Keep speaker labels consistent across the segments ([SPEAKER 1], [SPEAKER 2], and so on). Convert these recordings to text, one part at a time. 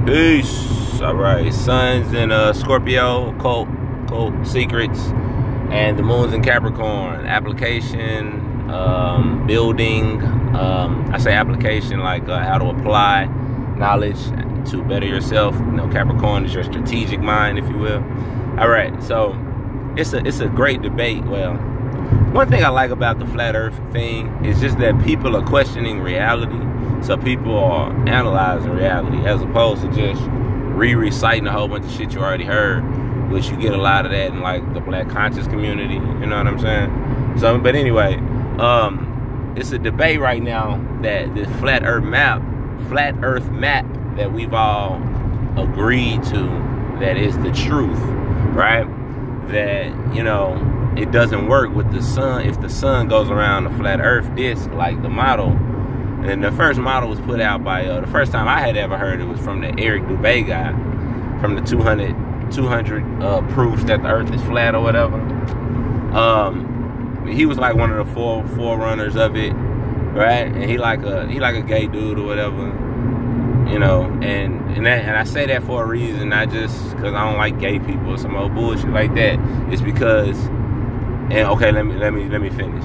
[SPEAKER 1] Peace. All right, sun's in Scorpio, cult secrets, and the moon's in Capricorn. Application, building. I say application like how to apply knowledge to better yourself. You know, Capricorn is your strategic mind, if you will. All right, so it's a great debate. Well, one thing I like about the flat Earth thing is just that people are questioning reality. So people are analyzing reality as opposed to just reciting a whole bunch of shit you already heard, which you get a lot of that in like the black conscious community. You know what I'm saying? So, but anyway, it's a debate right now that the flat Earth map that we've all agreed to that is the truth, right? That, you know, it doesn't work with the sun. If the sun goes around the flat Earth disc like the model. And the first model was put out by, the first time I had ever heard it was from the Eric Dubé guy, from the 200 proofs that the Earth is flat or whatever. He was like one of the forerunners of it, right? And he like a gay dude or whatever, you know. And I say that for a reason, not just because I don't like gay people or some old bullshit like that. It's because, and okay, let me finish.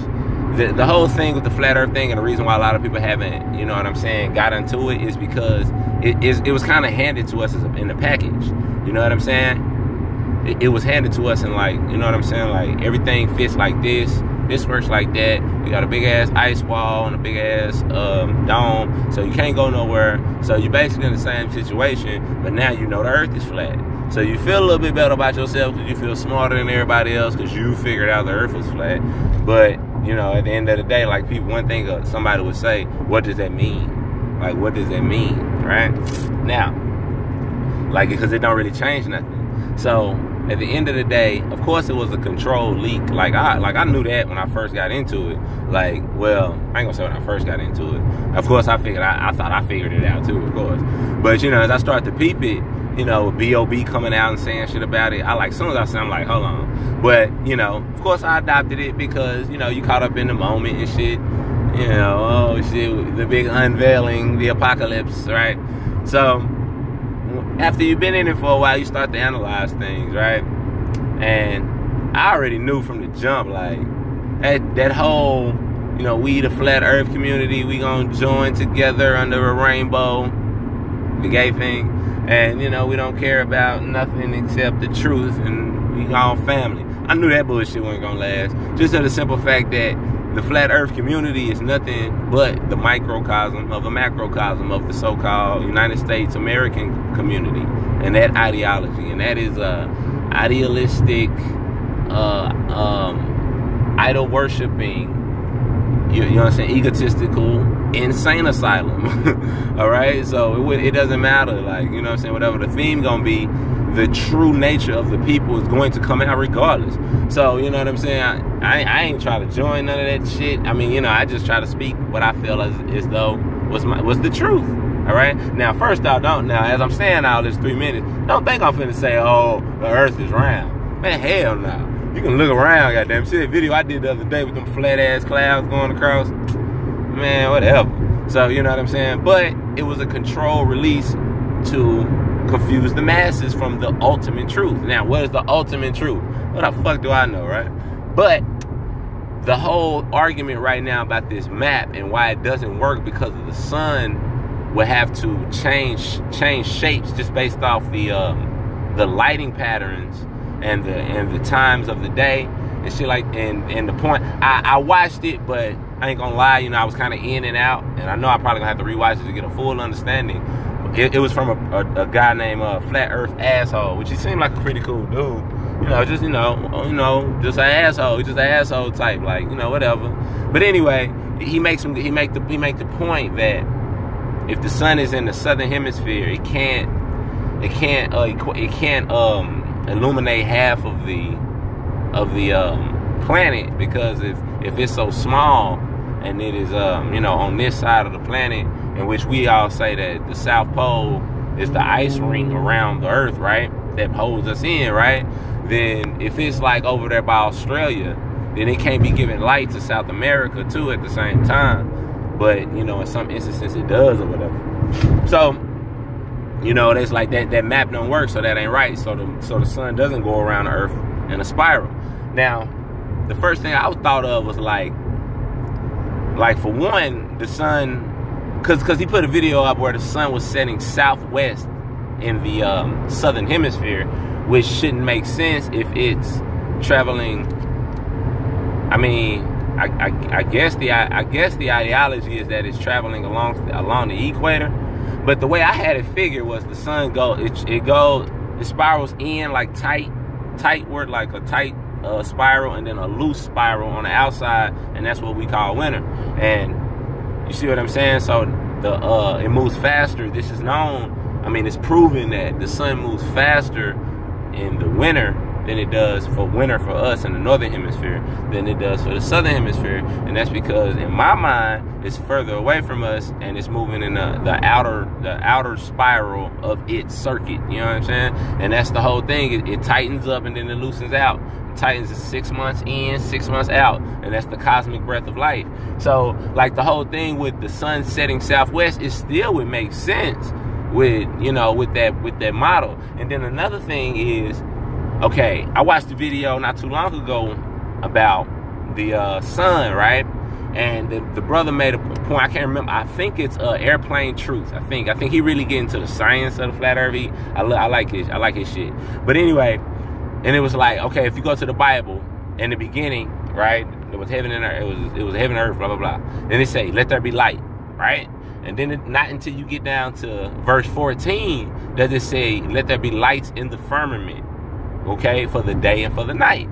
[SPEAKER 1] The whole thing with the flat Earth thing, and the reason why a lot of people haven't, you know what I'm saying, got into it is because it was kind of handed to us in the package. You know what I'm saying? It was handed to us in like, you know what I'm saying, like everything fits like this works like that. We got a big ass ice wall and a big ass dome, so you can't go nowhere. So you're basically in the same situation, but now you know the Earth is flat. So you feel a little bit better about yourself because you feel smarter than everybody else because you figured out the Earth was flat. But you know, at the end of the day, like people, one thing somebody would say, what does that mean? Like, what does that mean, right? Now, like, because it don't really change nothing. So at the end of the day, of course, it was a controlled leak. Like I knew that when I first got into it. Like, well, I ain't gonna say when I first got into it. Of course, I thought I figured it out too, of course. But you know, as I start to peep it, you know, B.O.B. coming out and saying shit about it, as soon as I said, I'm like, hold on. But, you know, of course I adopted it because, you know, you caught up in the moment and shit. You know, oh shit, the big unveiling, the apocalypse, right? So, after you've been in it for a while, you start to analyze things, right? And I already knew from the jump, like, that whole, you know, we the flat Earth community, we gonna join together under a rainbow, the gay thing. And, you know, we don't care about nothing except the truth, and we all family. I knew that bullshit wasn't gonna last. Just for the simple fact that the flat Earth community is nothing but the microcosm of a macrocosm of the so-called United States American community and that ideology. And that is a idealistic, idol worshiping, you know what I'm saying, egotistical, insane asylum. All right, so it doesn't matter, like, you know what I'm saying, whatever the theme gonna be, the true nature of the people is going to come out regardless. So, you know what I'm saying, I ain't try to join none of that shit. I mean, you know, I just try to speak what I feel as though was the truth. All right, now first off, now as I'm saying all this 3 minutes, don't think I'm finna say, oh, the Earth is round. Man, hell no. You can look around, goddamn. See that video I did the other day with them flat ass clouds going across? Man, whatever. So, you know what I'm saying? But it was a controlled release to confuse the masses from the ultimate truth. Now, what is the ultimate truth? What the fuck do I know, right? But the whole argument right now about this map and why it doesn't work because of the sun will have to change shapes just based off the lighting patterns and the times of the day and shit like, and the point. I watched it, but I ain't gonna lie, you know, I was kind of in and out, and I know I probably gonna have to rewatch it to get a full understanding. It was from a guy named Flat Earth Asshole, which he seemed like a pretty cool dude. You know, just just an asshole, just an asshole type, like, you know, whatever. But anyway, he make the point that if the sun is in the southern hemisphere, it can't illuminate half of the planet, because if it's so small and it is you know, on this side of the planet, in which we all say that the South Pole is the ice ring around the Earth, right, that holds us in, right, then if it's like over there by Australia, then it can't be giving light to South America too at the same time. But, you know, in some instances it does or whatever. So you know, that's like that map don't work, so that ain't right. So the sun doesn't go around the earth in a spiral. Now, the first thing I thought of was like for one, the sun, cause he put a video up where the sun was setting southwest in the southern hemisphere, which shouldn't make sense if it's traveling. I mean, I guess the ideology is that it's traveling along the equator, but the way I had it figured was the sun it spirals in like tightward, like a tight spiral, and then a loose spiral on the outside, and that's what we call winter. And you see what I'm saying? So it moves faster. This is known. I mean, it's proven that the sun moves faster in the winter than it does for us in the northern hemisphere than it does for the southern hemisphere. And that's because in my mind it's further away from us, and it's moving in the outer spiral of its circuit. You know what I'm saying? And that's the whole thing. It tightens up and then it loosens out. It tightens is 6 months in, 6 months out, and that's the cosmic breath of life. So like the whole thing with the sun setting southwest, it still would make sense with, you know, with that model. And then another thing is, okay, I watched a video not too long ago about the sun, right? And the brother made a point. I can't remember. I think it's Airplane Truth. I think he really get into the science of the flat earth. I like his shit. But anyway, and it was like, okay, if you go to the Bible, in the beginning, right, there was heaven and earth. It was heaven and earth, blah blah blah. Then it say, let there be light, right? And then not until you get down to verse 14 does it say, let there be lights in the firmament, okay, for the day and for the night.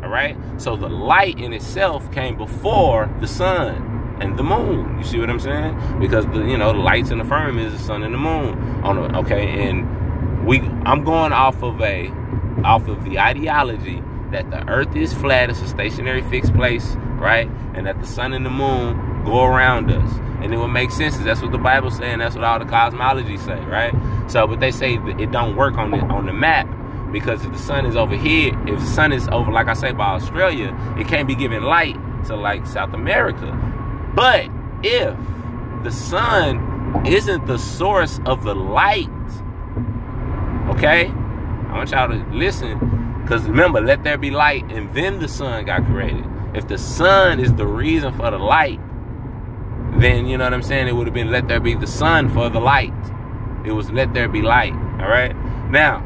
[SPEAKER 1] All right, so the light in itself came before the sun and the moon. You see what I'm saying? Because the lights in the firmament is the sun and the moon. And I'm going off of the ideology that the earth is flat, it's a stationary fixed place, right? And that the sun and the moon go around us. And it would make sense, that's what the Bible's saying, that's what all the cosmology say, right? So, but they say that it don't work on the map, because if the sun is over here, if the sun is over, like I say, by Australia, it can't be giving light to like South America. But if the sun isn't the source of the light, okay, I want y'all to listen, because remember, let there be light, and then the sun got created. If the sun is the reason for the light, then, you know what I'm saying, it would have been let there be the sun for the light. It was let there be light, all right? Now,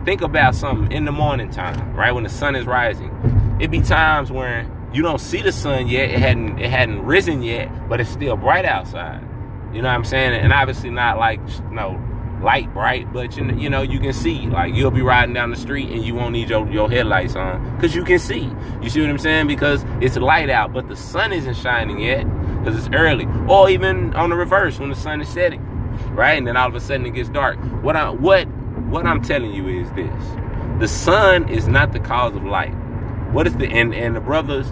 [SPEAKER 1] think about something in the morning time, right, when the sun is rising. It be times where you don't see the sun yet, it hadn't risen yet, but it's still bright outside. You know what I'm saying? And obviously not like, light bright, but you know, you can see. Like, you'll be riding down the street and you won't need your headlights on, because you can see. You see what I'm saying? Because it's light out, but the sun isn't shining yet, because it's early. Or even on the reverse, when the sun is setting, right? And then all of a sudden it gets dark. What I'm telling you is this: the sun is not the cause of light. What is and the brothers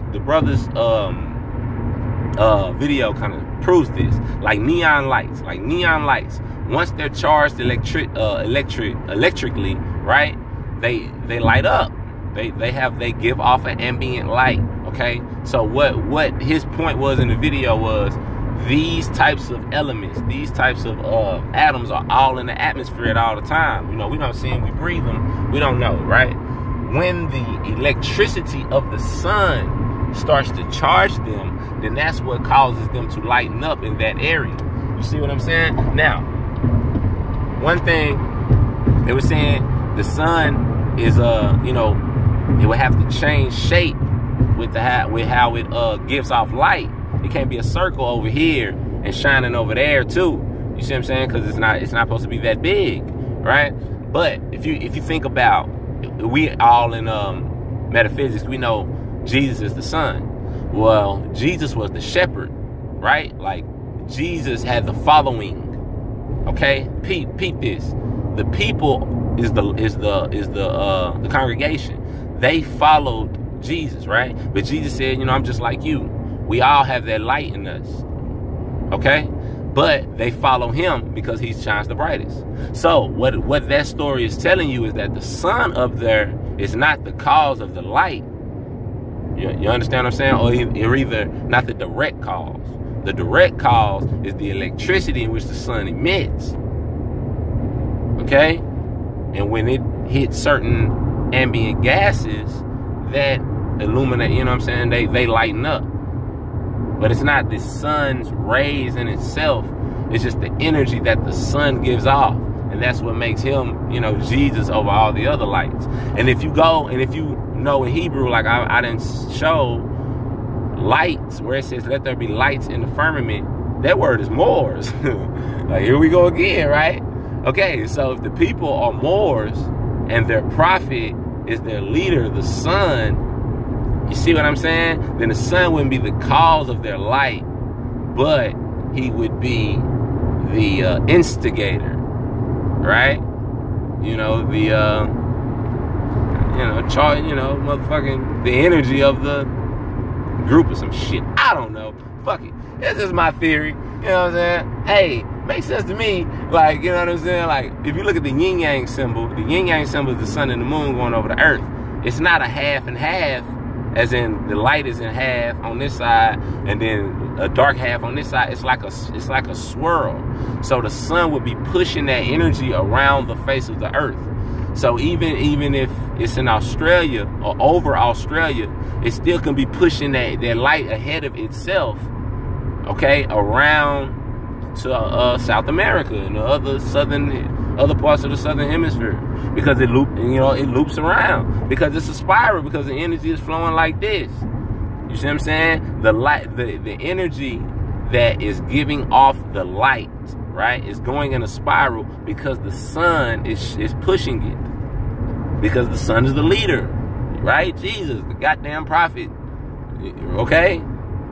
[SPEAKER 1] video kind of proves this. Like neon lights, once they're charged electrically, right, they light up. They give off an ambient light. Okay, so what his point was in the video was, these types of elements, these types of atoms are all in the atmosphere at all the time. You know, we don't see them, we breathe them, we don't know, right? When the electricity of the sun starts to charge them, then that's what causes them to lighten up in that area. You see what I'm saying? Now, one thing they were saying, the sun is it would have to change shape with how it gives off light. It can't be a circle over here and shining over there too. You see what I'm saying? Because it's not supposed to be that big, right? But if you think about, we all in metaphysics, we know Jesus is the sun. Well, Jesus was the shepherd, right? Like, Jesus had the following. Okay, peep this. The people is the congregation. They followed Jesus, right? But Jesus said, I'm just like you. We all have that light in us, okay? But they follow him because he shines the brightest. So what that story is telling you is that the sun up there is not the cause of the light. You understand what I'm saying? Or either not the direct cause. The direct cause is the electricity in which the sun emits. okay? And when it hits certain ambient gases, that illuminate, you know what I'm saying, they lighten up. But it's not the sun's rays in itself, it's just the energy that the sun gives off. And that's what makes him, you know, Jesus over all the other lights. And if you go, and if you know in Hebrew, like I didn't show, lights, where it says, let there be lights in the firmament, that word is Moors. Like, here we go again, right? Okay, so if the people are Moors and their prophet is their leader, the sun, you see what I'm saying? Then the sun wouldn't be the cause of their light, but he would be the instigator, right? You know, the motherfucking the energy of the group or some shit. I don't know. Fuck it. That's just my theory. You know what I'm saying? Hey, makes sense to me. Like, you know what I'm saying? Like, if you look at the yin yang symbol, the yin yang symbol is the sun and the moon going over the earth. It's not a half and half, as in the light is in half on this side and then a dark half on this side. It's like a swirl. So the sun would be pushing that energy around the face of the earth. So even if it's in Australia or over Australia, it still can be pushing that light ahead of itself, okay, around to South America and the other parts of the southern hemisphere, because it loops around, because it's a spiral, because the energy is flowing like this. You see what I'm saying? The light, the energy that is giving off the light, right, is going in a spiral because the sun is pushing it, because the sun is the leader, right? Jesus, the goddamn prophet. Okay,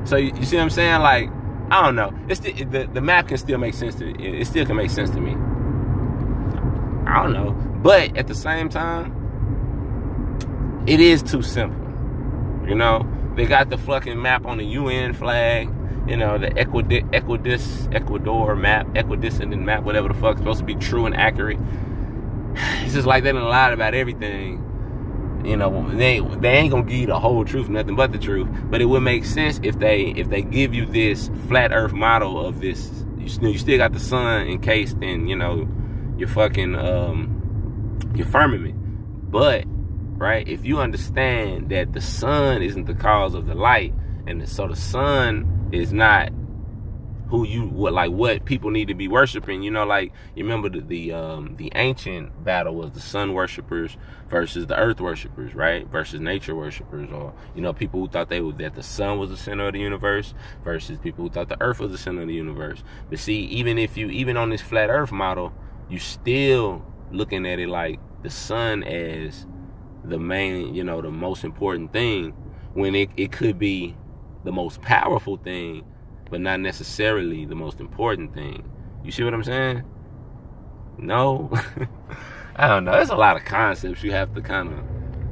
[SPEAKER 1] so you see what I'm saying? Like, I don't know. It's the map can still make sense to me. It still can make sense to me. I don't know, but at the same time, it is too simple. You know, they got the fucking map on the UN flag. You know, the Ecuador map, equidistant map, whatever the fuck, supposed to be true and accurate. It's just like they done lied about everything. You know, they ain't gonna give you the whole truth, nothing but the truth. But it would make sense if they give you this flat Earth model of this. You still got the sun encased in, you know, your fucking your firmament. But right, if you understand that the sun isn't the cause of the light, and so the sun is not what people need to be worshiping. You know, like, you remember the ancient battle was the sun worshipers versus the earth worshipers, right? Versus nature worshipers, or, you know, people who thought that the sun was the center of the universe versus people who thought the earth was the center of the universe. But see, even on this flat earth model, you still looking at it like the sun as the main, you know, the most important thing, when it could be the most powerful thing, but not necessarily the most important thing. You see what I'm saying? No? I don't know. There's a lot of concepts you have to kind of,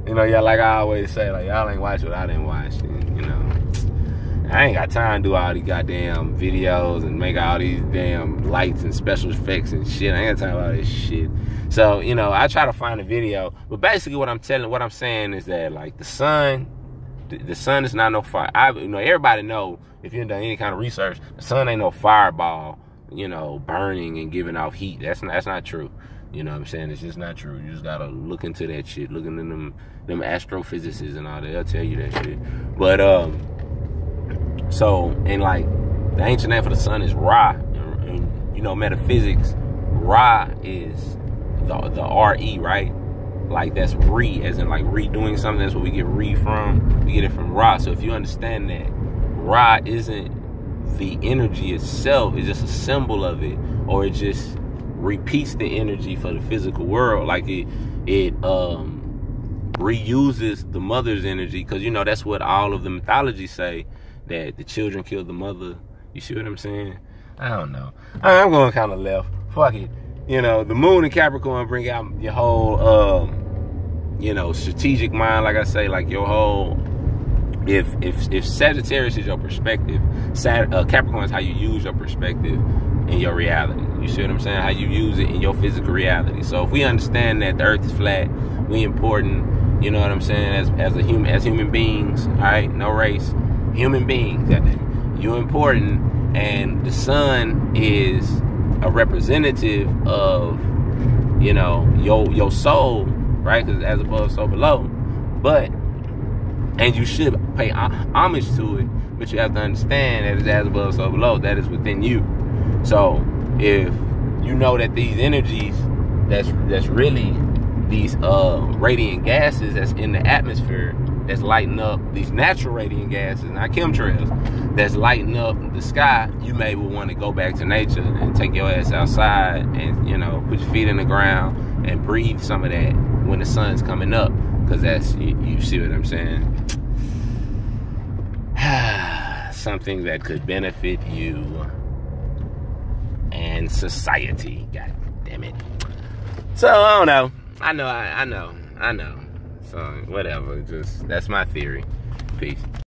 [SPEAKER 1] you know, yeah, like I always say, like, y'all ain't watch what I didn't watch. And, you know, I ain't got time to do all these goddamn videos and make all these damn lights and special effects and shit. I ain't got time for all this shit. So, you know, I try to find a video. But basically what I'm saying is that, like, the sun is not no fire. You know, everybody know, if you ain't done any kind of research, the sun ain't no fireball, you know, burning and giving off heat. That's not true. You know what I'm saying? It's just not true. You just gotta look into that shit. Look into them astrophysicists and all that. They'll tell you that shit. But so, and like, the ancient name for the sun is Ra. And you know, metaphysics, Ra is the R-E, right? Like, that's re, as in like redoing something. That's what we get re from. We get it from Ra. So if you understand that Ra isn't the energy itself, it's just a symbol of it, or it just repeats the energy for the physical world. Like, it reuses the mother's energy, because, you know, that's what all of the mythologies say, that the children kill the mother. You see what I'm saying? I don't know. I'm going kind of left. Fuck it. You know, the moon and Capricorn bring out your whole, you know, strategic mind. Like I say, like, your whole, if Sagittarius is your perspective, Capricorn is how you use your perspective in your reality. You see what I'm saying? How you use it in your physical reality. So if we understand that the earth is flat, we important, you know what I'm saying, as human beings, all right, no race, human beings, you important, and the sun is a representative of you know, your soul, right? Because as above, so below. But, and you should pay homage to it, but you have to understand that it's as above, so below. That is within you. So if you know that these energies, that's really these radiant gases that's in the atmosphere, that's lighting up these natural radiant gases, not chemtrails, that's lighting up the sky, you may want to go back to nature and take your ass outside and, you know, put your feet in the ground and breathe some of that when the sun's coming up, because that's, you see what I'm saying? Something that could benefit you and society. God damn it. So, I don't know. I know. So, whatever. Just, that's my theory. Peace.